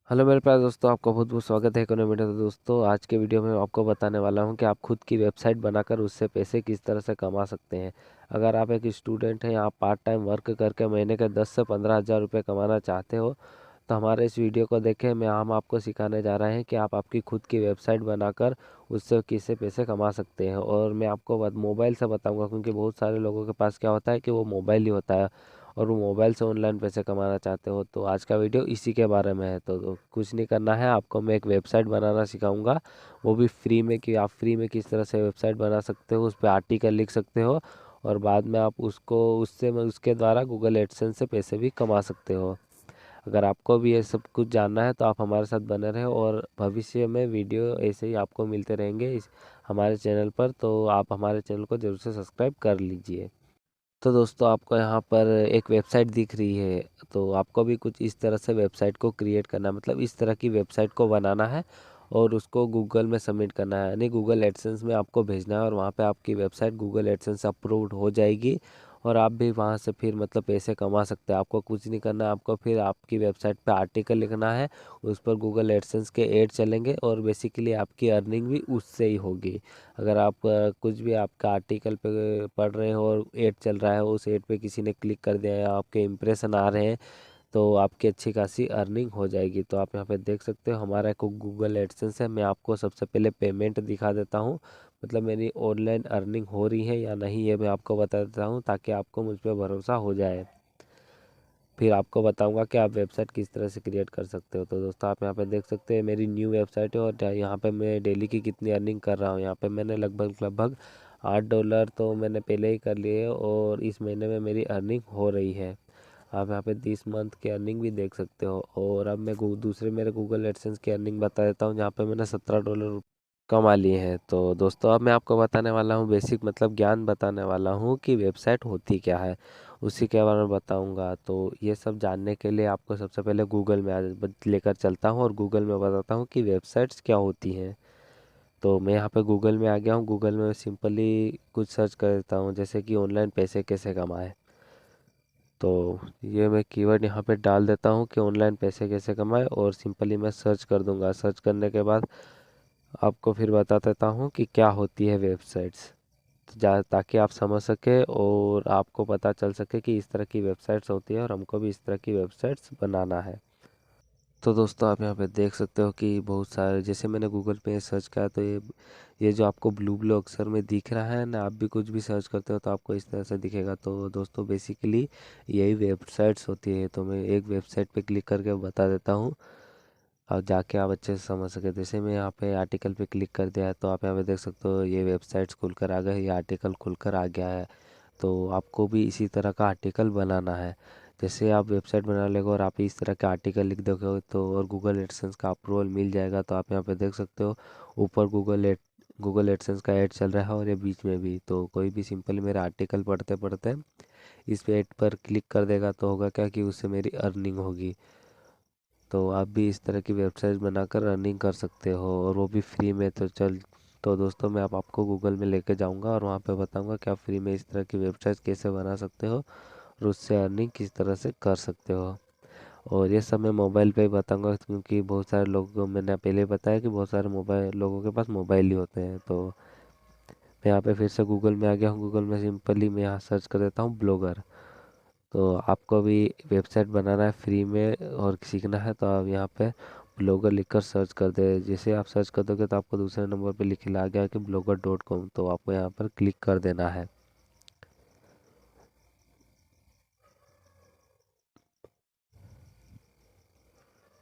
Hello मेरे प्यारे दोस्तों, आपका बहुत बहुत स्वागत है इकोनॉमी में। तो दोस्तों, आज के वीडियो में मैं आपको बताने वाला हूं कि आप खुद की वेबसाइट बनाकर उससे पैसे किस तरह से कमा सकते हैं। अगर आप एक स्टूडेंट हैं या आप पार्ट टाइम वर्क करके महीने के 10 से 15 हज़ार रुपये कमाना चाहते हो, तो हमारे इस वीडियो को देखें। हम आपको सिखाने जा रहे हैं कि आप आपकी खुद की वेबसाइट बनाकर उससे किससे पैसे कमा सकते हैं। और मैं आपको मोबाइल से बताऊंगा, क्योंकि बहुत सारे लोगों के पास क्या होता है कि वो मोबाइल ही होता है और वो मोबाइल से ऑनलाइन पैसे कमाना चाहते हो। तो आज का वीडियो इसी के बारे में है। तो कुछ नहीं करना है, आपको मैं एक वेबसाइट बनाना सिखाऊंगा, वो भी फ्री में, कि आप फ्री में किस तरह से वेबसाइट बना सकते हो, उस पर आर्टिकल लिख सकते हो और बाद में आप उसके द्वारा गूगल एडसेंस से पैसे भी कमा सकते हो। अगर आपको भी ये सब कुछ जानना है तो आप हमारे साथ बने रहें, और भविष्य में वीडियो ऐसे ही आपको मिलते रहेंगे इस हमारे चैनल पर। तो आप हमारे चैनल को ज़रूर से सब्सक्राइब कर लीजिए। तो दोस्तों, आपको यहाँ पर एक वेबसाइट दिख रही है। तो आपको भी कुछ इस तरह से वेबसाइट को क्रिएट करना है, मतलब इस तरह की वेबसाइट को बनाना है और उसको गूगल में सबमिट करना है, यानी गूगल एडसेंस में आपको भेजना है। और वहाँ पे आपकी वेबसाइट गूगल एडसेंस अप्रूव्ड हो जाएगी और आप भी वहाँ से फिर मतलब पैसे कमा सकते हैं। आपको कुछ नहीं करना है, आपको फिर आपकी वेबसाइट पे आर्टिकल लिखना है, उस पर गूगल एडसेंस के ऐड चलेंगे और बेसिकली आपकी अर्निंग भी उससे ही होगी। अगर आप कुछ भी आपका आर्टिकल पे पढ़ रहे हो और ऐड चल रहा है, उस ऐड पे किसी ने क्लिक कर दिया या आपके इंप्रेशन आ रहे हैं, तो आपकी अच्छी खासी अर्निंग हो जाएगी। तो आप यहाँ पे देख सकते हो, हमारा एक गूगल एडसेंस है। मैं आपको सबसे पहले पेमेंट दिखा देता हूँ, मतलब मेरी ऑनलाइन अर्निंग हो रही है या नहीं, ये मैं आपको बता देता हूँ ताकि आपको मुझ पर भरोसा हो जाए। फिर आपको बताऊंगा कि आप वेबसाइट किस तरह से क्रिएट कर सकते हो। तो दोस्तों, आप यहाँ पे देख सकते हैं मेरी न्यू वेबसाइट है और यहाँ पे मैं डेली की कितनी अर्निंग कर रहा हूँ। यहाँ पे मैंने लगभग लगभग $8 तो मैंने पहले ही कर लिए और इस महीने में मेरी अर्निंग हो रही है। आप यहाँ पे 30 मंथ की अर्निंग भी देख सकते हो। और अब मैं दूसरे मेरे गूगल एडसेंस की अर्निंग बता देता हूँ, जहाँ पे मैंने $17 कमा लिए हैं। तो दोस्तों, अब मैं आपको बताने वाला हूँ बेसिक, मतलब ज्ञान बताने वाला हूँ कि वेबसाइट होती क्या है, उसी के बारे में बताऊँगा। तो ये सब जानने के लिए आपको सबसे पहले गूगल में लेकर चलता हूँ और गूगल में बताता हूँ कि वेबसाइट्स क्या होती हैं। तो मैं यहाँ पे गूगल में आ गया हूँ। गूगल में सिंपली कुछ सर्च कर देता हूँ, जैसे कि ऑनलाइन पैसे कैसे कमाएं। तो ये मैं कीवर्ड यहाँ पे डाल देता हूँ कि ऑनलाइन पैसे कैसे कमाएं, और सिंपली मैं सर्च कर दूंगा। सर्च करने के बाद आपको फिर बता देता हूँ कि क्या होती है वेबसाइट्स, ताकि आप समझ सके और आपको पता चल सके कि इस तरह की वेबसाइट्स होती है और हमको भी इस तरह की वेबसाइट्स बनाना है। तो दोस्तों, आप यहाँ पे देख सकते हो कि बहुत सारे, जैसे मैंने गूगल पे सर्च किया, तो ये जो आपको ब्लू ब्लू अक्षर में दिख रहा है ना, आप भी कुछ भी सर्च करते हो तो आपको इस तरह से दिखेगा। तो दोस्तों, बेसिकली यही वेबसाइट्स होती है। तो मैं एक वेबसाइट पे क्लिक करके बता देता हूँ और जाके आप अच्छे से समझ सके। जैसे मैं यहाँ पे आर्टिकल पे क्लिक कर दिया है, तो आप यहाँ पे देख सकते हो ये वेबसाइट्स खुलकर आ गए, ये आर्टिकल खुलकर आ गया है। तो आपको भी इसी तरह का आर्टिकल बनाना है। जैसे आप वेबसाइट बना लेगा और आप इस तरह का आर्टिकल लिख दोगे तो, और गूगल एडसेंस का अप्रूवल मिल जाएगा, तो आप यहाँ पे देख सकते हो ऊपर गूगल एडसेंस का ऐड चल रहा है और ये बीच में भी। तो कोई भी सिंपल मेरा आर्टिकल पढ़ते पढ़ते इस पे ऐड पर क्लिक कर देगा, तो होगा क्या कि उससे मेरी अर्निंग होगी। तो आप भी इस तरह की वेबसाइट बनाकर अर्निंग कर सकते हो, और वो भी फ्री में। तो दोस्तों, मैं अब आपको गूगल में लेके जाऊंगा और वहाँ पे बताऊंगा कि आप फ्री में इस तरह की वेबसाइट कैसे बना सकते हो और उससे अर्निंग किस तरह से कर सकते हो। और ये सब मैं मोबाइल पे ही बताऊंगा, क्योंकि बहुत सारे लोगों को मैंने पहले बताया कि बहुत सारे मोबाइल लोगों के पास मोबाइल ही होते हैं। तो मैं यहाँ पे फिर से गूगल में आ गया हूँ। गूगल में सिंपली मैं यहाँ सर्च कर देता हूँ ब्लॉगर। तो आपको भी वेबसाइट बनाना है फ्री में और सीखना है, तो आप यहाँ पे ब्लॉगर लिखकर सर्च कर दे। जैसे आप सर्च कर दोगे तो आपको दूसरे नंबर पे लिख आ गया कि blogger.com, तो आपको यहाँ पर क्लिक कर देना है।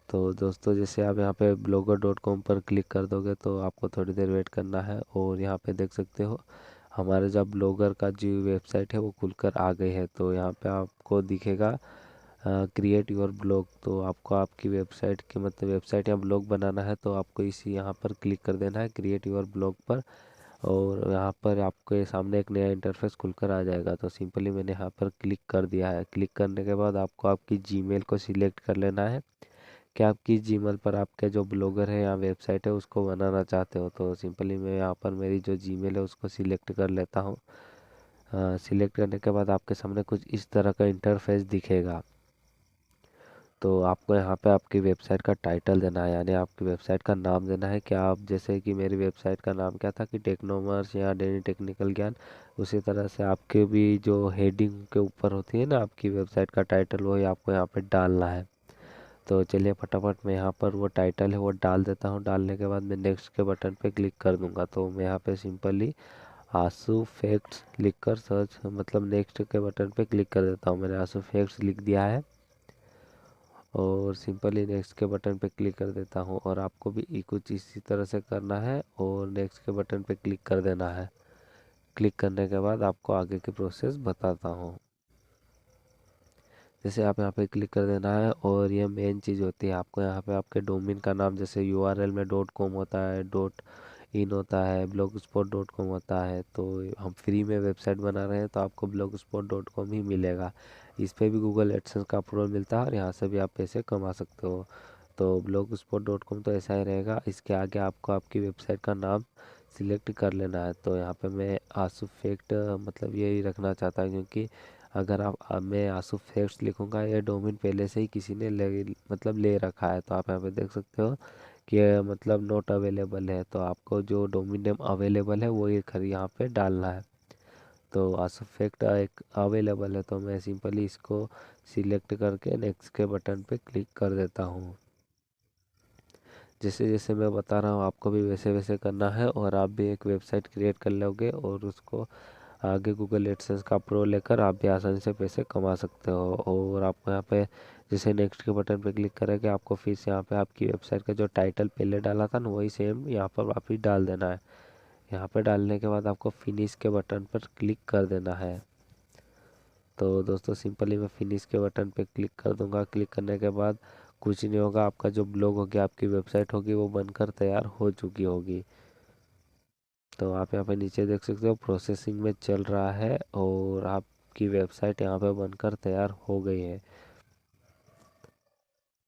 तो दोस्तों, जैसे आप यहाँ पे blogger.com पर क्लिक कर दोगे तो आपको थोड़ी देर वेट करना है, और यहाँ पे देख सकते हो हमारे जो ब्लॉगर का जो वेबसाइट है वो खुलकर आ गई है। तो यहाँ पे आपको दिखेगा क्रिएट योर ब्लॉग। तो आपको आपकी वेबसाइट की, मतलब वेबसाइट या ब्लॉग बनाना है, तो आपको इसी यहाँ पर क्लिक कर देना है क्रिएट योर ब्लॉग पर। और यहाँ पर आपके सामने एक नया इंटरफेस खुलकर आ जाएगा। तो सिंपली मैंने यहाँ पर क्लिक कर दिया है। क्लिक करने के बाद आपको आपकी जीमेल को सिलेक्ट कर लेना है कि आप किस जीमेल पर आपके जो ब्लॉगर है या वेबसाइट है उसको बनाना चाहते हो। तो सिंपली मैं यहाँ पर मेरी जो जीमेल है उसको सिलेक्ट कर लेता हूँ। सिलेक्ट करने के बाद आपके सामने कुछ इस तरह का इंटरफेस दिखेगा। तो आपको यहाँ पे आपकी वेबसाइट का टाइटल देना है, यानी आपकी वेबसाइट का नाम देना है कि आप, जैसे कि मेरी वेबसाइट का नाम क्या था कि टेक्नोमर्स या डेली टेक्निकल ज्ञान, उसी तरह से आपके भी जो हेडिंग के ऊपर होती है ना आपकी वेबसाइट का टाइटल, वही आपको यहाँ पे डालना है। तो चलिए फटाफट मैं यहाँ पर वो टाइटल है वो डाल देता हूँ। डालने के बाद मैं नेक्स्ट के बटन पे क्लिक कर दूंगा। तो मैं यहाँ पे सिंपली आंसू फैक्ट्स लिखकर सर्च, मतलब नेक्स्ट के बटन पे क्लिक कर देता हूँ। मैंने आंसू फैक्ट्स लिख दिया है और सिंपली नेक्स्ट के बटन पे क्लिक कर देता हूँ। और आपको भी कुछ इसी तरह से करना है और नेक्स्ट के बटन पे क्लिक कर देना है। क्लिक करने के बाद आपको आगे की प्रोसेस बताता हूँ। जैसे आप यहाँ पे क्लिक कर देना है और ये मेन चीज़ होती है, आपको यहाँ पे आपके डोमेन का नाम, जैसे यूआरएल में डॉट कॉम होता है, डॉट इन होता है, ब्लॉग स्पॉट डॉट कॉम होता है। तो हम फ्री में वेबसाइट बना रहे हैं तो आपको ब्लॉग स्पॉट डॉट कॉम ही मिलेगा। इस पे भी गूगल एडसेंस का अप्रूवल मिलता है और यहाँ से भी आप पैसे कमा सकते हो। तो ब्लॉग स्पॉट डॉट कॉम तो ऐसा ही रहेगा। इसके आगे आपको आपकी वेबसाइट का नाम सिलेक्ट कर लेना है। तो यहाँ पे मैं आंसू फैक्ट मतलब यही रखना चाहता हूँ, क्योंकि अगर मैं आंसू फैक्ट्स लिखूंगा, ये डोमेन पहले से ही किसी ने मतलब ले रखा है। तो आप यहाँ पे देख सकते हो कि ये मतलब नॉट अवेलेबल है। तो आपको जो डोमेन नेम अवेलेबल है वो ये खरी यहाँ पे डालना है। तो आंसू फैक्ट एक अवेलेबल है, तो मैं सिंपली इसको सिलेक्ट करके नेक्स्ट के बटन पे क्लिक कर देता हूँ। जैसे जैसे मैं बता रहा हूँ आपको भी वैसे वैसे करना है और आप भी एक वेबसाइट क्रिएट कर लोगे और उसको आगे गूगल एडसेंस का प्रो लेकर आप भी आसानी से पैसे कमा सकते हो। और आपको यहाँ पे जैसे नेक्स्ट के बटन पे क्लिक करेंगे, आपको फिर से यहाँ पे आपकी वेबसाइट का जो टाइटल पहले डाला था ना वही सेम यहाँ पर वापिस डाल देना है। यहाँ पे डालने के बाद आपको फिनिश के बटन पर क्लिक कर देना है। तो दोस्तों सिंपली मैं फिनिश के बटन पे क्लिक कर दूंगा। क्लिक करने के बाद कुछ नहीं होगा, आपका जो ब्लॉग होगी, आपकी वेबसाइट होगी, वो बनकर तैयार हो चुकी होगी। तो आप यहाँ पे नीचे देख सकते हो प्रोसेसिंग में चल रहा है और आपकी वेबसाइट यहाँ पे बनकर तैयार हो गई है।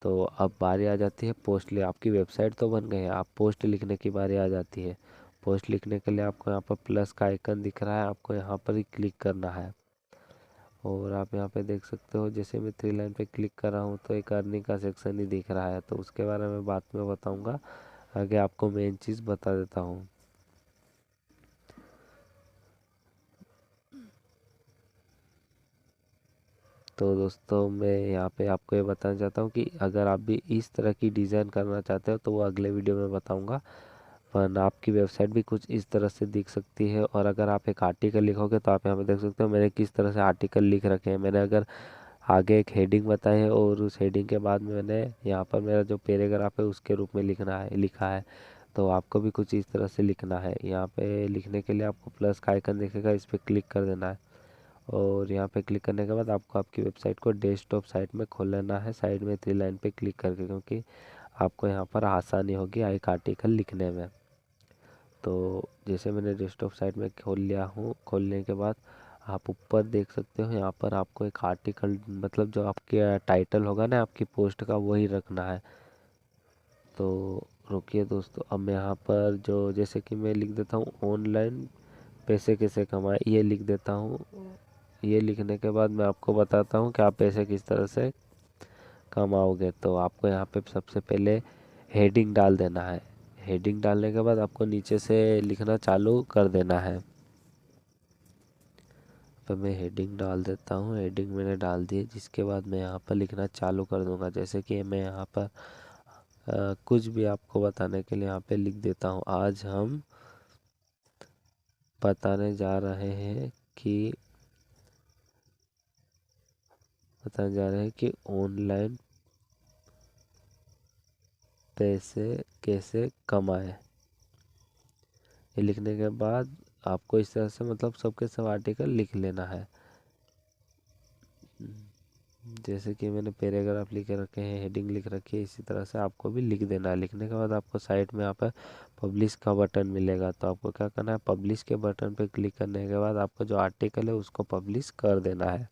तो अब बारी आ जाती है पोस्ट ले, आपकी वेबसाइट तो बन गई है, आप पोस्ट लिखने की बारी आ जाती है। पोस्ट लिखने के लिए आपको यहाँ पर प्लस का आइकन दिख रहा है, आपको यहाँ पर ही क्लिक करना है। और आप यहाँ पे देख सकते हो जैसे मैं थ्री लाइन पे क्लिक कर रहा हूँ तो एक अर्निंग का सेक्शन ही दिख रहा है। तो उसके बारे में बाद में बताऊँगा, आगे आपको मेन चीज़ बता देता हूँ। तो दोस्तों मैं यहाँ पे आपको ये बताना चाहता हूँ कि अगर आप भी इस तरह की डिज़ाइन करना चाहते हो तो वो अगले वीडियो में बताऊँगा। वरना आपकी वेबसाइट भी कुछ इस तरह से दिख सकती है। और अगर आप एक आर्टिकल लिखोगे तो आप यहाँ पे देख सकते हो मैंने किस तरह से आर्टिकल लिख रखे हैं। मैंने अगर आगे एक हेडिंग बताई है और उस हेडिंग के बाद में मैंने यहाँ पर मेरा जो पैराग्राफ है उसके रूप में लिखा है। तो आपको भी कुछ इस तरह से लिखना है। यहाँ पे लिखने के लिए आपको प्लस का आइकन दिखेगा, इस पर क्लिक कर देना है। और यहाँ पे क्लिक करने के बाद आपको आपकी वेबसाइट को डेस्कटॉप साइट में खोल लेना है, साइड में थ्री लाइन पे क्लिक करके, क्योंकि आपको यहाँ पर आसानी होगी एक आर्टिकल लिखने में। तो जैसे मैंने डेस्कटॉप साइट में खोल लिया हूँ, खोलने के बाद आप ऊपर देख सकते हो यहाँ पर आपको एक आर्टिकल, मतलब जो आपके टाइटल होगा ना आपकी पोस्ट का, वही रखना है। तो रुकिए दोस्तों, अब मैं यहाँ पर जो जैसे कि मैं लिख देता हूँ ऑनलाइन पैसे कैसे कमाएं, ये लिख देता हूँ। ये लिखने के बाद मैं आपको बताता हूँ कि आप पैसे किस तरह से कमाओगे। तो आपको यहाँ पे सबसे पहले हेडिंग डाल देना है। हेडिंग डालने के बाद आपको नीचे से लिखना चालू कर देना है। तो मैं हेडिंग डाल देता हूँ, हेडिंग मैंने डाल दी है, जिसके बाद मैं यहाँ पर लिखना चालू कर दूँगा। जैसे कि मैं यहाँ पर कुछ भी आपको बताने के लिए यहाँ पे लिख देता हूँ। आज हम कि बताने जा रहे हैं कि ऑनलाइन पैसे कैसे कमाएं। ये लिखने के बाद आपको इस तरह से मतलब सबके सब आर्टिकल लिख लेना है। जैसे कि मैंने पैराग्राफ लिख रखे हैं, हेडिंग लिख रखी है, इसी तरह से आपको भी लिख देना है। लिखने के बाद आपको साइड में यहाँ पर पब्लिश का बटन मिलेगा। तो आपको क्या करना है, पब्लिश के बटन पे क्लिक करने के बाद आपको जो आर्टिकल है उसको पब्लिश कर देना है।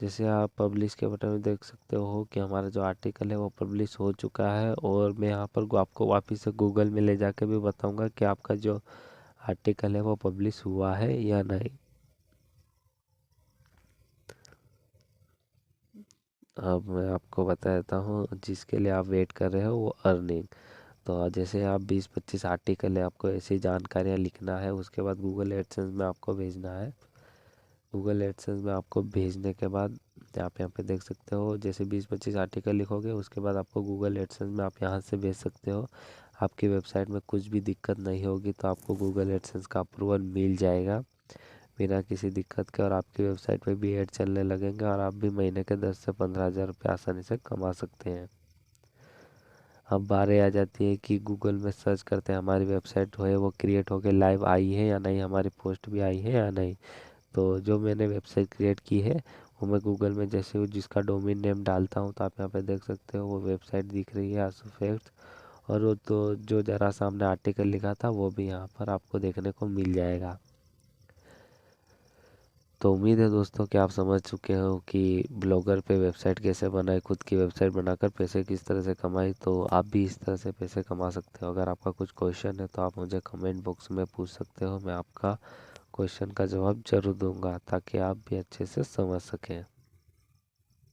जैसे आप पब्लिश के बटन में देख सकते हो कि हमारा जो आर्टिकल है वो पब्लिश हो चुका है। और मैं यहाँ पर आपको वापस से गूगल में ले जाके भी बताऊँगा कि आपका जो आर्टिकल है वो पब्लिश हुआ है या नहीं। अब मैं आपको बता देता हूँ जिसके लिए आप वेट कर रहे हो, वो अर्निंग। तो जैसे आप 20-25 आर्टिकल है, आपको ऐसी जानकारियाँ लिखना है, उसके बाद गूगल एडसेंस में आपको भेजना है। गूगल एडसेंस में आपको भेजने के बाद आप यहाँ पे देख सकते हो, जैसे 20-25 आर्टिकल लिखोगे उसके बाद आपको गूगल एडसेंस में आप यहाँ से भेज सकते हो। आपकी वेबसाइट में कुछ भी दिक्कत नहीं होगी तो आपको गूगल एडसेंस का अप्रूवल मिल जाएगा बिना किसी दिक्कत के, और आपकी वेबसाइट पे भी ऐड चलने लगेंगे और आप भी महीने के 10 से 15 हज़ार रुपये आसानी से कमा सकते हैं। अब बारी आ जाती है कि गूगल में सर्च करते हैं हमारी वेबसाइट जो है वो क्रिएट होके लाइव आई है या नहीं, हमारी पोस्ट भी आई है या नहीं। तो जो मैंने वेबसाइट क्रिएट की है वो मैं गूगल में जैसे जिसका डोमेन नेम डालता हूँ तो आप यहाँ पे देख सकते हो वो वेबसाइट दिख रही है आसुफैक्ट। और वो तो जो जरा सामने आर्टिकल लिखा था वो भी यहाँ पर आपको देखने को मिल जाएगा। तो उम्मीद है दोस्तों कि आप समझ चुके हो कि ब्लॉगर पे वेबसाइट कैसे बनाए, खुद की वेबसाइट बनाकर पैसे किस तरह से कमाए। तो आप भी इस तरह से पैसे कमा सकते हो। अगर आपका कुछ क्वेश्चन है तो आप मुझे कमेंट बॉक्स में पूछ सकते हो, मैं आपका क्वेश्चन का जवाब ज़रूर दूंगा ताकि आप भी अच्छे से समझ सकें।